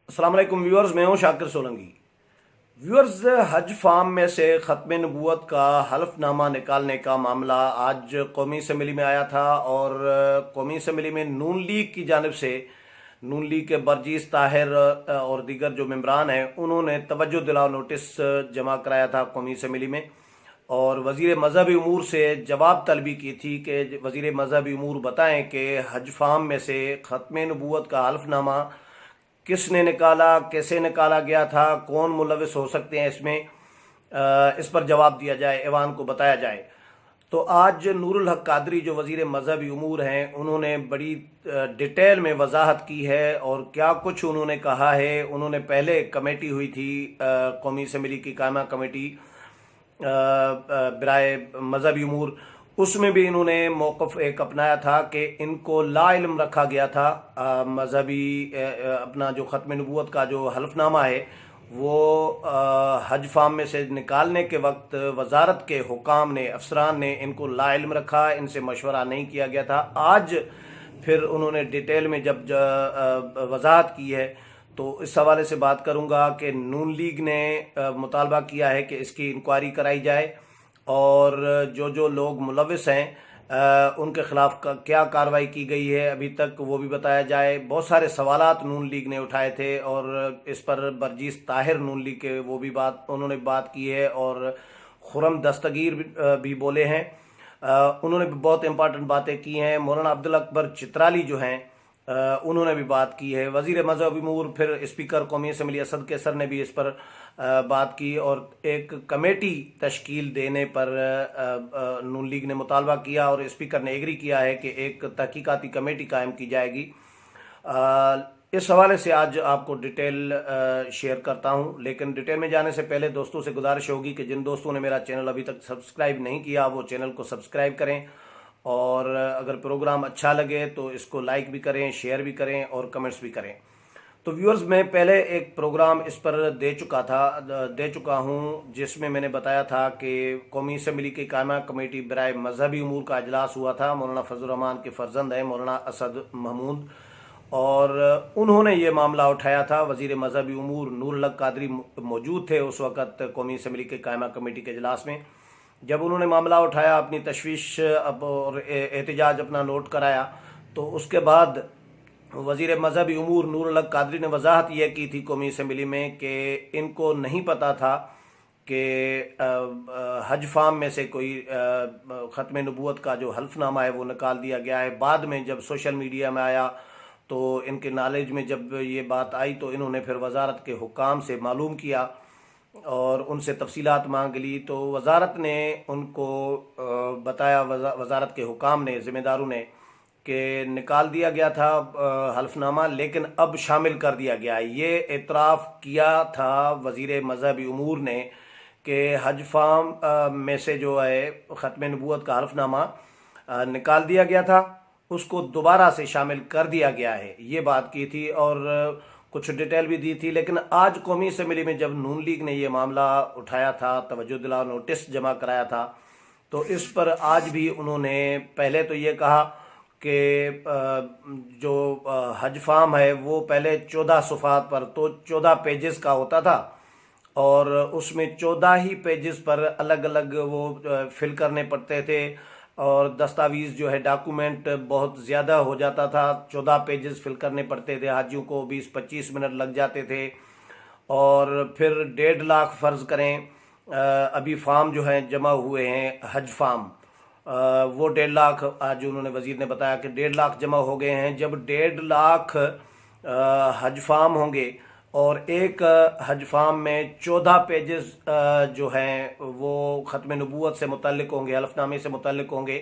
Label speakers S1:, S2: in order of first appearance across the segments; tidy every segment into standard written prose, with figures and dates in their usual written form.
S1: अस्सलाम वालेकुम व्यूअर्स, मैं हूं शाकिर सोलंकी। व्यूअर्स, हज फार्म में से ख़त्म नबूवत का हलफनामा निकालने का मामला आज कौमी असम्बली में आया था और कौमी असम्बली में नून लीग की जानिब से नून लीग के बरजीस ताहिर और दीगर जो मेंबरान हैं उन्होंने तवज्जो दिलाओ नोटिस जमा कराया था कौमी असम्बली में और वज़ीर मजहबी उमूर से जवाब तलबी की थी कि वज़ीर मजहबी उमूर बताएं कि हज फार्म में से ख़त्म नबूवत का हलफनामा किसने निकाला, कैसे निकाला गया था, कौन मुलविस हो सकते हैं इसमें, इस पर जवाब दिया जाए, ऐवान को बताया जाए। तो आज नूरुल हक कादरी जो वज़ीर मजहबी उमूर हैं उन्होंने बड़ी डिटेल में वजाहत की है और क्या कुछ उन्होंने कहा है। उन्होंने पहले कमेटी हुई थी कौमी असम्बली की कायमा कमेटी बराए मजहबी उमूर, उसमें भी इन्होंने मौक़िफ़ एक अपनाया था कि इनको ला इल्म रखा गया था। मजहबी अपना जो ख़त्म नबूवत का जो हलफनामा है वो हज फार्म में से निकालने के वक्त वजारत के हुकाम ने, अफसरान ने इनको ला इल्म रखा, इनसे मशवरा नहीं किया गया था। आज फिर उन्होंने डिटेल में जब वजाहत की है तो इस हवाले से बात करूंगा कि नून लीग ने मुतालबा किया है कि इसकी इंक्वायरी कराई जाए और जो जो लोग मुलविस हैं उनके खिलाफ क्या कार्रवाई की गई है अभी तक वो भी बताया जाए। बहुत सारे सवालात नून लीग ने उठाए थे और इस पर बरजीस ताहिर नून लीग के वो भी उन्होंने बात की है और खुरम दस्तगीर भी बोले हैं। उन्होंने भी बहुत इंपॉर्टेंट बातें की हैं। मौलाना अब्दुल अकबर चित्राली जो हैं उन्होंने भी बात की है। वज़ीर मजहबी उमूर फिर स्पीकर कौमी असम्बली असद कैसर ने भी इस पर बात की और एक कमेटी तश्कील देने पर नून लीग ने मुतालबा किया और स्पीकर ने एग्री किया है कि एक तहकीकाती कमेटी कायम की जाएगी। इस हवाले से आज आपको डिटेल शेयर करता हूं, लेकिन डिटेल में जाने से पहले दोस्तों से गुजारिश होगी कि जिन दोस्तों ने मेरा चैनल अभी तक सब्सक्राइब नहीं किया वो चैनल को सब्सक्राइब करें और अगर प्रोग्राम अच्छा लगे तो इसको लाइक भी करें, शेयर भी करें और कमेंट्स भी करें। तो व्यूअर्स, मैं पहले एक प्रोग्राम इस पर दे चुका हूं जिसमें मैंने बताया था कि कौमी असम्बली की कायमा कमेटी बराए मजहबी उमूर का इजलास हुआ था। मौलाना फजल रहमान के फर्जंद हैं मौलाना असद महमूद और उन्होंने ये मामला उठाया था। वज़ीर मजहबी उमूर नूरुल हक कादरी मौजूद थे उस वक़्त कौमी असम्बली के कायमा कमेटी के इजलास में। जब उन्होंने मामला उठाया, अपनी तशवीश और एहतजाज अपना नोट कराया, तो उसके बाद वज़ीर मजहबी उमूर नूरुल हक कादरी ने वजाहत यह की थी कौमी असम्बली में कि इनको नहीं पता था कि हज फार्म में से कोई ख़त्म नबूवत का जो हल्फनामा है वो निकाल दिया गया है। बाद में जब सोशल मीडिया में आया तो इनके नॉलेज में जब ये बात आई तो इन्होंने फिर वजारत के हुकाम से मालूम किया और उनसे तफसीलात मांग ली। तो वजारत ने उनको बताया, वजारत के हुकाम ने, ज़िम्मेदारों ने, कि निकाल दिया गया था हल्फनामा लेकिन अब शामिल कर दिया गया है। ये एतराफ़ किया था वज़ीर मजहबी उमूर ने कि हज फार्म में से जो है ख़त्म नबूवत का हल्फनामा निकाल दिया गया था, उसको दोबारा से शामिल कर दिया गया है, ये बात की थी और कुछ डिटेल भी दी थी। लेकिन आज कौमी असम्बली में जब नून लीग ने ये मामला उठाया था, तवज्जो दिलाओ नोटिस जमा कराया था, तो इस पर आज भी उन्होंने पहले तो ये कहा कि जो हज फार्म है वो पहले 14 सफ़हात पर, तो 14 पेजेस का होता था और उसमें 14 ही पेजेस पर अलग अलग वो फिल करने पड़ते थे और दस्तावेज़ जो है डॉक्यूमेंट बहुत ज़्यादा हो जाता था। 14 पेजेस फिल करने पड़ते थे, हाजियों को 20-25 मिनट लग जाते थे और फिर 1.5 लाख फ़र्ज़ करें अभी फार्म जो हैं जमा हुए हैं हज फार्म, वो 1.5 लाख आज उन्होंने वज़ीर ने बताया कि 1.5 लाख जमा हो गए हैं। जब 1.5 लाख हज फार्म होंगे और एक हज फार्म में 14 पेजेस जो हैं वो ख़त्म नबूवत से मुतल्लिक़ होंगे, हलफनामे से मुतल्लिक़ होंगे,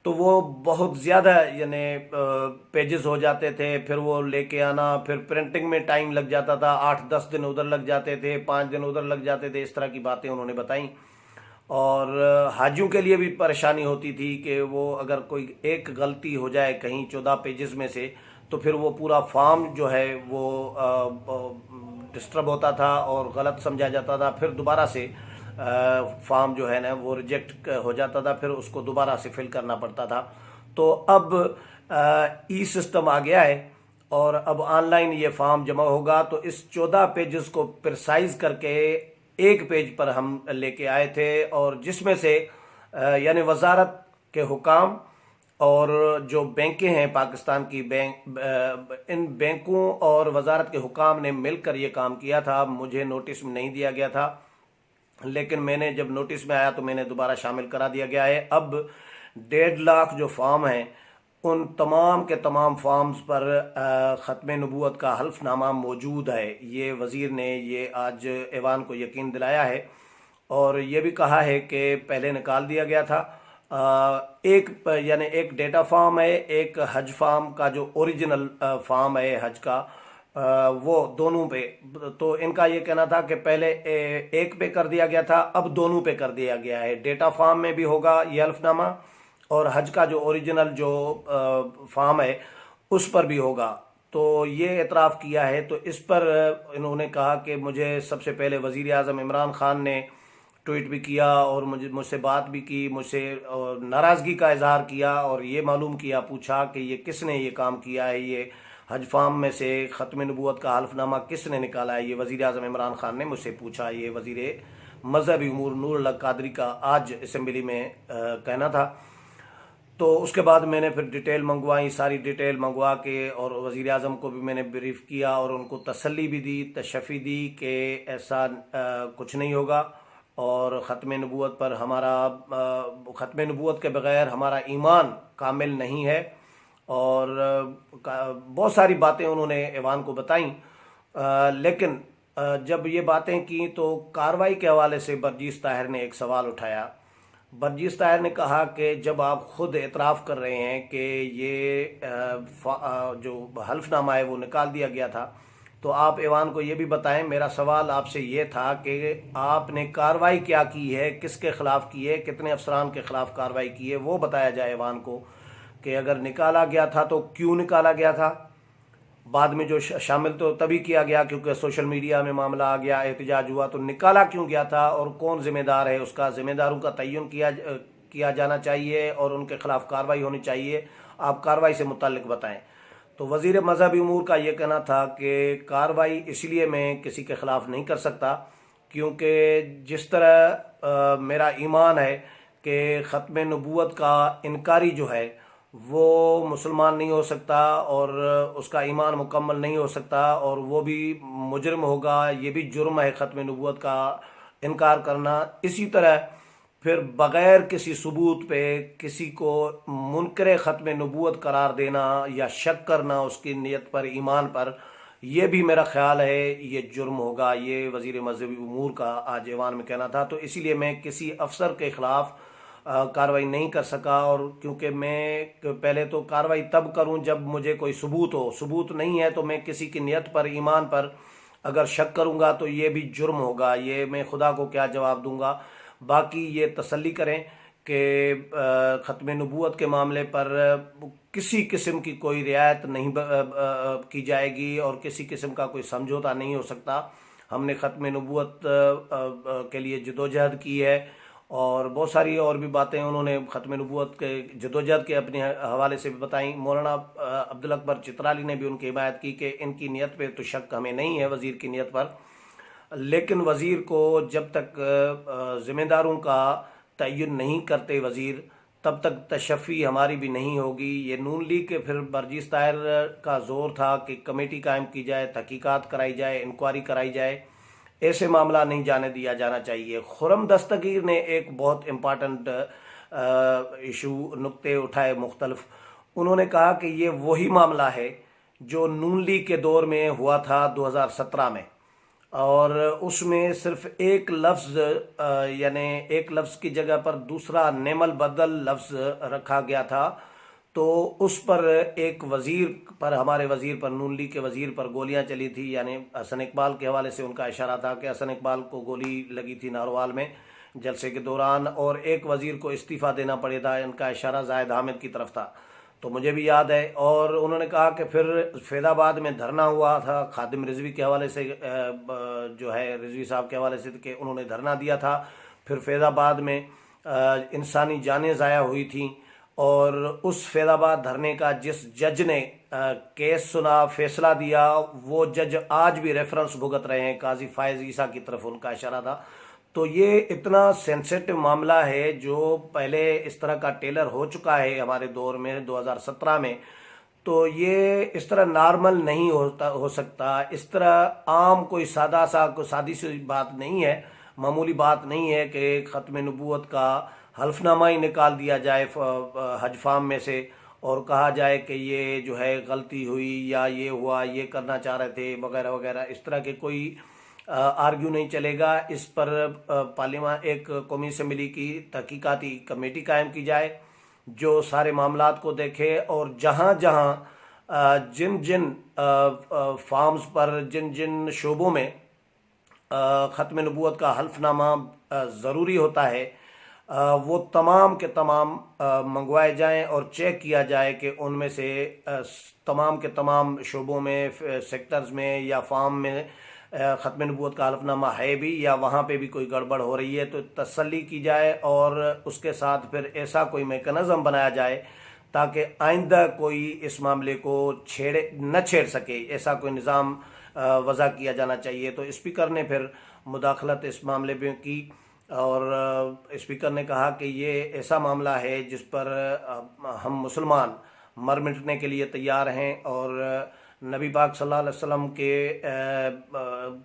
S1: तो वो बहुत ज़्यादा यानी पेजेस हो जाते थे। फिर वो लेके आना, फिर प्रिंटिंग में टाइम लग जाता था, 8-10 दिन उधर लग जाते थे, 5 दिन उधर लग जाते थे, इस तरह की बातें उन्होंने बताई। और हाजियों के लिए भी परेशानी होती थी कि वो अगर कोई एक गलती हो जाए कहीं 14 पेजेस में से तो फिर वो पूरा फॉर्म जो है वो डिस्टर्ब होता था और गलत समझा जाता था। फिर दोबारा से फॉर्म जो है ना वो रिजेक्ट हो जाता था, फिर उसको दोबारा से फिल करना पड़ता था। तो अब ई सिस्टम आ गया है اور اب آن لائن یہ فارم جمع ہوگا، تو اس 14 پیجز کو پرسائز کر کے ایک پیج پر ہم لے کے آئے تھے، اور جس میں سے یعنی وزارت کے حکام اور جو بینکیں ہیں پاکستان کی ان بینکوں اور وزارت کے حکام نے مل کر یہ کام کیا تھا۔ مجھے نوٹس میں نہیں دیا گیا تھا، لیکن میں نے جب نوٹس میں آیا تو میں نے دوبارہ شامل کرا دیا گیا ہے۔ اب 1.5 لاکھ جو فارم ہیں ان تمام کے تمام فارمز پر ختم نبوت کا حلف نامہ موجود ہے۔ یہ وزیر نے یہ آج ایوان کو یقین دلایا ہے، اور یہ بھی کہا ہے کہ پہلے نکال دیا گیا تھا۔ یعنی ایک ڈیٹا فارم ہے، ایک حج فارم کا جو اوریجنل فارم ہے حج کا، وہ دونوں پہ، تو ان کا یہ کہنا تھا کہ پہلے ایک پہ کر دیا گیا تھا، اب دونوں پہ کر دیا گیا ہے۔ ڈیٹا فارم میں بھی ہوگا یہ حلف نامہ، اور حج کا جو اوریجنل جو فارم ہے اس پر بھی ہوگا۔ تو یہ اعتراف کیا ہے، تو اس پر انہوں نے کہا کہ مجھے سب سے پہلے وزیر اعظم عمران خان نے ٹویٹ بھی کیا، اور مجھ سے بات بھی کی، مجھ سے ناراضگی کا اظہار کیا، اور یہ معلوم کیا، پوچھا کہ یہ کس نے یہ کام کیا ہے، یہ حج فارم میں سے ختم نبوت کا حلف نامہ کس نے نکالا ہے۔ یہ وزیر اعظم عمران خان نے مجھ سے پوچھا۔ یہ وزیر مذہبی امور نور اللہ قادری کا آج اسمبلی میں کہنا تھا۔ تو اس کے بعد میں نے پھر ڈیٹیل منگوائی، ساری ڈیٹیل منگوا کے، اور وزیر اعظم کو بھی میں نے بریف کیا، اور ان کو تسلی بھی دی، تشفی دی کہ ایسا کچھ نہیں ہوگا، اور ختم نبوت پر ختم نبوت کے بغیر ہمارا ایمان کامل نہیں ہے، اور بہت ساری باتیں انہوں نے ایوان کو بتائیں۔ لیکن جب یہ باتیں کی تو کارروائی کے حوالے سے برجیس طاہر نے ایک سوال اٹھایا۔ برجیس طاہر نے کہا کہ جب آپ خود اعتراف کر رہے ہیں کہ یہ جو حلف نامہ ہے وہ نکال دیا گیا تھا، تو آپ ایوان کو یہ بھی بتائیں۔ میرا سوال آپ سے یہ تھا کہ آپ نے کارروائی کیا کی ہے، کس کے خلاف کی ہے، کتنے افسران کے خلاف کارروائی کی ہے، وہ بتایا جائے ایوان کو، کہ اگر نکالا گیا تھا تو کیوں نکالا گیا تھا۔ بعد میں جو شامل تو تبھی کیا گیا کیونکہ سوشل میڈیا میں معاملہ آ گیا، احتجاج ہوا، تو نکالا کیوں گیا تھا، اور کون ذمہ دار ہے اس کا، ذمہ داروں کا تعین کیا جانا چاہیے، اور ان کے خلاف کارروائی ہونی چاہیے۔ آپ کارروائی سے متعلق بتائیں۔ تو وزیر مذہبی امور کا یہ کہنا تھا کہ کارروائی اس لیے میں کسی کے خلاف نہیں کر سکتا، کیونکہ جس طرح میرا ایمان ہے کہ ختم نبوت کا انکاری جو ہے وہ مسلمان نہیں ہو سکتا، اور اس کا ایمان مکمل نہیں ہو سکتا، اور وہ بھی مجرم ہوگا، یہ بھی جرم ہے ختم نبوت کا انکار کرنا۔ اسی طرح پھر بغیر کسی ثبوت پہ کسی کو منکر ختم نبوت قرار دینا یا شک کرنا اس کی نیت پر، ایمان پر، یہ بھی میرا خیال ہے یہ جرم ہوگا۔ یہ وزیر مذہبی امور کا آج ایوان میں کہنا تھا۔ تو اسی لیے میں کسی افسر کے خلاف کارروائی نہیں کر سکا، اور کیونکہ میں پہلے تو کارروائی تب کروں جب مجھے کوئی ثبوت ہو، ثبوت نہیں ہے تو میں کسی کی نیت پر، ایمان پر اگر شک کروں گا تو یہ بھی جرم ہوگا، یہ میں خدا کو کیا جواب دوں گا۔ باقی یہ تسلی کریں کہ ختم نبوت کے معاملے پر کسی قسم کی کوئی رعایت نہیں کی جائے گی، اور کسی قسم کا کوئی سمجھوتا نہیں ہو سکتا۔ ہم نے ختم نبوت کے لیے جدوجہد کی ہے، اور بہت ساری اور بھی باتیں انہوں نے ختم نبوت کے جدوجہد کے اپنے حوالے سے بھی بتائیں۔ مولانا عبدالاکبر چترالی نے بھی ان کی حمایت کی کہ ان کی نیت پہ تو شک ہمیں نہیں ہے، وزیر کی نیت پر، لیکن وزیر کو جب تک ذمہ داروں کا تعین نہیں کرتے وزیر، تب تک تشفی ہماری بھی نہیں ہوگی۔ یہ نون لیگ کے پھر برجیس طاہر کا زور تھا کہ کمیٹی قائم کی جائے، تحقیقات کرائی جائے، انکوائری کرائی جائے، ایسے معاملہ نہیں جانے دیا جانا چاہیے۔ خرم دستگیر نے ایک بہت امپارٹنٹ ایشو، نقطے اٹھائے مختلف۔ انہوں نے کہا کہ یہ وہی معاملہ ہے جو نون لیگ کے دور میں ہوا تھا 2017 میں، اور اس میں صرف ایک لفظ یعنی ایک لفظ کی جگہ پر دوسرا نعم البدل لفظ رکھا گیا تھا، تو اس پر ایک وزیر پر، ہمارے وزیر پر، نون لیگ کے وزیر پر گولیاں چلی تھی۔ یعنی حسن اقبال کے حوالے سے ان کا اشارہ تھا کہ حسن اقبال کو گولی لگی تھی ناروال میں جلسے کے دوران، اور ایک وزیر کو استعفیٰ دینا پڑے تھا، ان کا اشارہ زاہد حامد کی طرف تھا، تو مجھے بھی یاد ہے۔ اور انہوں نے کہا کہ پھر فیض آباد میں دھرنا ہوا تھا خادم رضوی کے حوالے سے، جو ہے رضوی صاحب کے حوالے سے، کہ انہوں نے دھرنا دیا تھا، پھر فیض آباد میں انسانی جانیں ضائع ہوئی تھیں، اور اس فیض آباد دھرنے کا جس جج نے केस सुना, फैसला दिया, वो जज आज भी रेफरेंस भुगत रहे हैं, काजी फायज ईसा की तरफ उनका इशारा था। तो ये इतना सेंसिटिव मामला है, जो पहले इस तरह का टेलर हो चुका है हमारे दौर में 2017 में, तो ये इस तरह नॉर्मल नहीं हो सकता। इस तरह आम कोई सादी सी बात नहीं है, मामूली बात नहीं है कि ख़त्म नबूवत का हल्फनामा ही निकाल दिया जाए हज फार्म में से और कहा जाए कि ये जो है गलती हुई या ये हुआ, ये करना चाह रहे थे वगैरह वगैरह। इस तरह के कोई आर्ग्यू नहीं चलेगा। इस पर पार्लियामेंट एक कौमी असम्बली की तहकीकाती कमेटी कायम की जाए जो सारे मामलात को देखे, और जहाँ जहाँ जिन जिन फार्म्स पर, जिन जिन शोबों में ख़त्म नबूवत का हल्फनामा ज़रूरी होता है, वो तमाम के तमाम मंगवाए जाएं और चेक किया जाए कि उनमें से तमाम के तमाम शोबों में, सेक्टर्स में या फार्म में ख़त्म नबूवत का हल्फनामा है भी, या वहाँ पे भी कोई गड़बड़ हो रही है तो तसल्ली की जाए, और उसके साथ फिर ऐसा कोई मेकनिज़म बनाया जाए ताकि आइंदा कोई इस मामले को न छेड़ सके। ऐसा कोई निज़ाम वज़ा किया जाना चाहिए। तो स्पीकर ने फिर मुदाखलत इस मामले में की, और स्पीकर ने कहा कि ये ऐसा मामला है जिस पर हम मुसलमान मर मिटने के लिए तैयार हैं, और नबी पाक सल्लल्लाहु अलैहि वसल्लम के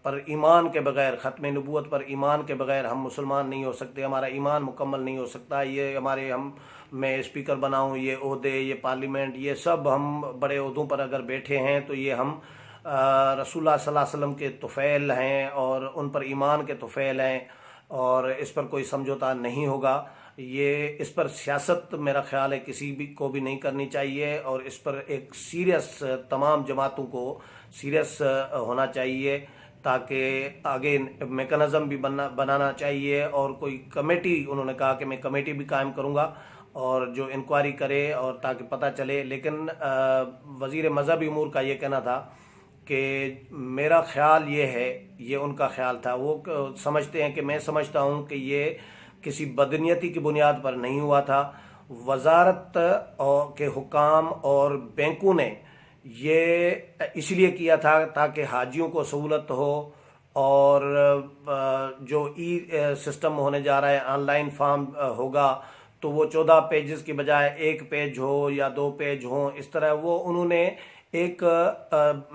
S1: पर ईमान के बग़ैर, ख़त्म नबूवत पर ईमान के बग़ैर हम मुसलमान नहीं हो सकते, हमारा ईमान मुकम्मल नहीं हो सकता। ये मैं स्पीकर बनाऊं, ये ओहदे, ये पार्लियामेंट, ये सब हम बड़े ओहदों पर अगर बैठे हैं तो ये हम रसूलुल्लाह सल्लल्लाहु अलैहि वसल्लम के तुफ़ैल हैं और उन पर ईमान के तुफ़ैल हैं, और इस पर कोई समझौता नहीं होगा। ये इस पर सियासत मेरा ख्याल है किसी भी को भी नहीं करनी चाहिए, और इस पर एक सीरियस, तमाम जमातों को सीरियस होना चाहिए, ताकि आगे मेकनिज़म भी बनाना चाहिए। और कोई कमेटी, उन्होंने कहा कि मैं कमेटी भी कायम करूँगा और जो इंक्वायरी करे, और ताकि पता चले। लेकिन वज़ीर मज़हबी उमूर का ये कहना था कि मेरा ख्याल ये है, ये उनका ख्याल था, वो समझते हैं कि मैं समझता हूँ कि ये किसी बदनीयती की बुनियाद पर नहीं हुआ था। वजारत के हुकाम और बैंकों ने ये इसलिए किया था ताकि हाजियों को सहूलत हो, और जो सिस्टम होने जा रहा है, ऑनलाइन फॉर्म होगा, तो वो 14 पेजेस की बजाय 1 पेज हो या 2 पेज हो, इस तरह वो उन्होंने एक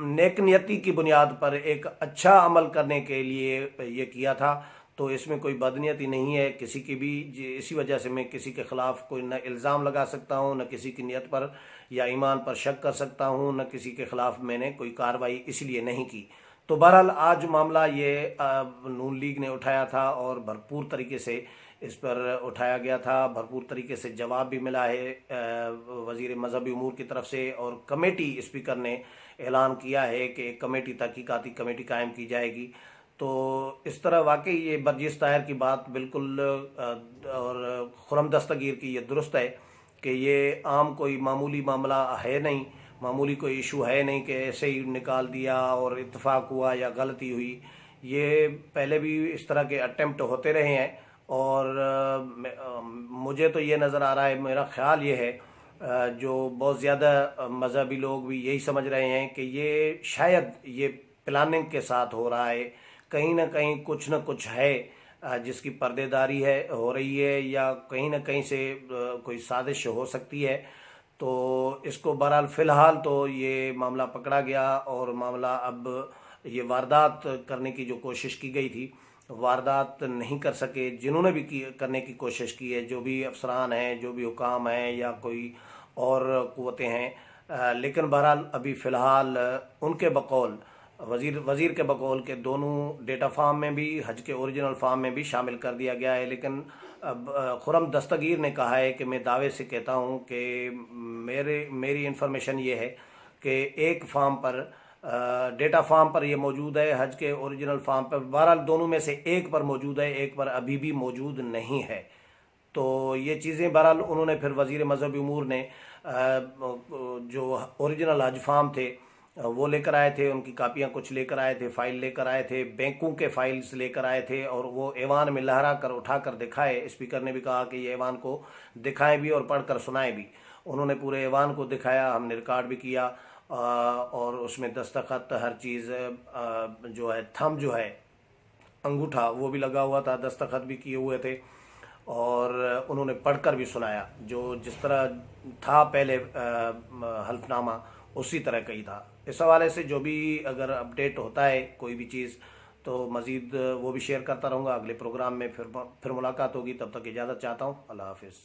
S1: नेक नियति की बुनियाद पर एक अच्छा अमल करने के लिए ये किया था। तो इसमें कोई बदनीयती नहीं है किसी की भी। इसी वजह से मैं किसी के ख़िलाफ़ कोई न इल्ज़ाम लगा सकता हूँ, न किसी की नीयत पर या ईमान पर शक कर सकता हूँ, न किसी के ख़िलाफ़ मैंने कोई कार्रवाई इसलिए नहीं की। तो बहरहाल आज मामला ये नून लीग ने उठाया था, और भरपूर तरीके से इस पर उठाया गया था, भरपूर तरीके से जवाब भी मिला है वज़ीर मज़हबी उमूर की तरफ से, और कमेटी, स्पीकर ने ऐलान किया है कि एक कमेटी, तहकीकाती कमेटी कायम की जाएगी। तो इस तरह वाकई ये बर्जिस ताहिर की बात बिल्कुल और खुरम दस्तगीर की ये दुरुस्त है कि ये आम कोई मामूली मामला है नहीं, मामूली कोई इशू है नहीं कि ऐसे ही निकाल दिया और इत्तेफाक हुआ या गलती हुई। ये पहले भी इस तरह के अटेम्प्ट होते रहे हैं, और मुझे तो ये नज़र आ रहा है, मेरा ख्याल ये है, जो बहुत ज़्यादा मजहबी लोग भी यही समझ रहे हैं कि ये शायद ये प्लानिंग के साथ हो रहा है, कहीं ना कहीं कुछ न कुछ है जिसकी पर्देदारी हो रही है, या कहीं ना कहीं से कोई साजिश हो सकती है। तो इसको बहरहाल फ़िलहाल तो ये मामला पकड़ा गया, और मामला अब ये वारदात करने की जो कोशिश की गई थी, वारदात नहीं कर सके। जिन्होंने भी करने की कोशिश की है, जो भी अफसरान हैं, जो भी हुकाम हैं, या कोई और क़ुव्वतें हैं, लेकिन बहरहाल अभी फ़िलहाल उनके बकौल, वज़ीर के बकौल के दोनों डेटा फार्म में भी, हज के ओरिजिनल फार्म में भी शामिल कर दिया गया है। लेकिन अब खुरम दस्तगीर ने कहा है कि मैं दावे से कहता हूँ कि मेरी इन्फॉर्मेशन ये है कि एक फार्म पर, डेटा फार्म पर ये मौजूद है, हज के ओरिजिनल फार्म पर बहरहाल दोनों में से एक पर मौजूद है, एक पर अभी भी मौजूद नहीं है। तो ये चीज़ें बहरहाल उन्होंने फिर वज़ीर मज़हबी उमूर ने जो ओरिजिनल हज फार्म थे वो लेकर आए थे, उनकी कापियाँ कुछ लेकर आए थे, फ़ाइल लेकर आए थे, बैंकों के फाइल्स लेकर आए थे, और वो ऐवान में लहरा कर उठा कर दिखाए। स्पीकर ने भी कहा कि ये ऐवान को दिखाएं भी और पढ़ कर सुनाएं भी। उन्होंने पूरे ऐवान को दिखाया, हमने रिकॉर्ड भी किया, اور اس میں دستخط ہر چیز جو ہے تھم جو ہے انگوٹھا وہ بھی لگا ہوا تھا، دستخط بھی کیے ہوئے تھے، اور انہوں نے پڑھ کر بھی سنایا جو جس طرح تھا پہلے حلف نامہ اسی طرح کا ہی تھا۔ اس حوالے سے جو بھی اگر اپڈیٹ ہوتا ہے کوئی بھی چیز تو مزید وہ بھی شیئر کرتا رہوں گا۔ اگلے پروگرام میں پھر ملاقات ہوگی، تب تک اجازت چاہتا ہوں۔ اللہ حافظ۔